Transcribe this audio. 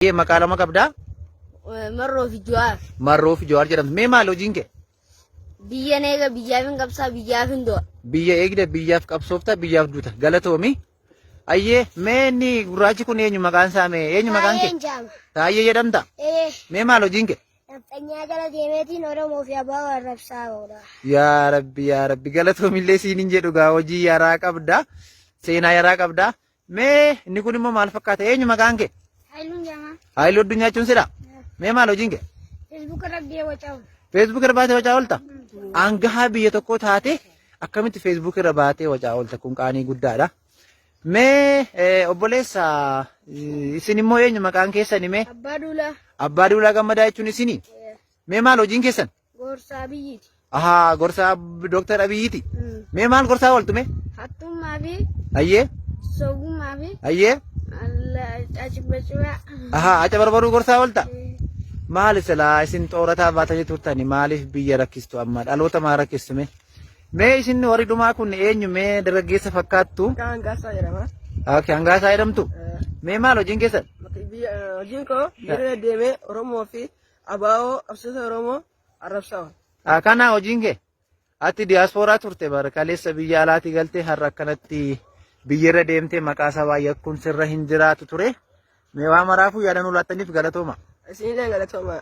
Ye maqaa lama qabdaa? Marroo fi Jawaar. Marroo fi Jawaar jedhamtu. Mee maal hojiin kee? Biyya neega biyyaaf hin qabsaa biyyaaf hin du'a. Biyya eegde biyyaaf qabsoofta biyyaaf duuta. Galatoomi. Ayyee mee inni gurraachi kun eenyu maqaan isaa mee eenyu maqaan kee? Taayyee jedhamta. Mee maal hojiin kee? Nafxanyaa jala deemeetiin Oromoo fi Abbaa Warrabsaa oolaa. Yaa Rabbi galatoomillee siinin jedhu gaa hojii yaraa qabda. Seenaa yaraa qabda. Mee inni kun immoo maal fakkaata? Eenyu maqaan kee? Haayiluun Jamaa. Haayiluu Addunyaa jechuun sidha? Mee maal hojiin kee? Feesbuuk irratti deemaa caa'u. Facebook irra baatee wacaa oolta? Angahaa biyya tokko taate akkamitti Facebook irra baatee wacaa oolta kun qaanii guddaadha. Mee obboleessa isin immoo eenyu maqaan keessan mee? Abbaa Duulaa. Abbaa Duulaa Gammadaa jechuun isinii? Mee maal hojiin keessan? Gorsaa biyyiiti. Ahaa gorsaa Dooktar Abiyyiiti. Mee maal gorsaa ooltu mee? Hattummaa fi Ayyee? soogummaa fi Ayyee? Acibacibaa. Ahaa aca barbaruu gorsaa oolta? Maal silaa isin xoorataa baatanii turtani maaliif biyya rakkistu amma dhaloota maa rakkistu mee? Mee isin warri dhumaa kun eenyu mee dargaggeessa fakkaattu? Hangaasaa jedhama. Hangaasaa jedhamtu? Mee maal hojiin keessan? Hojiin koo biyya deemee Oromoo fi Abaa'oo qabsiisa Oromoo arrabsaa. Kana hojiin kee? Ati diyaaspooraa turte bara kaleessa biyya alaatii galtee har'a akkanatti biyyarra deemtee maqaa sabaa yakkuun sirra hin jiraatu ture. Mee waa maraafuu yaadannoo laattaniif galatooma. Isinillee galatooma.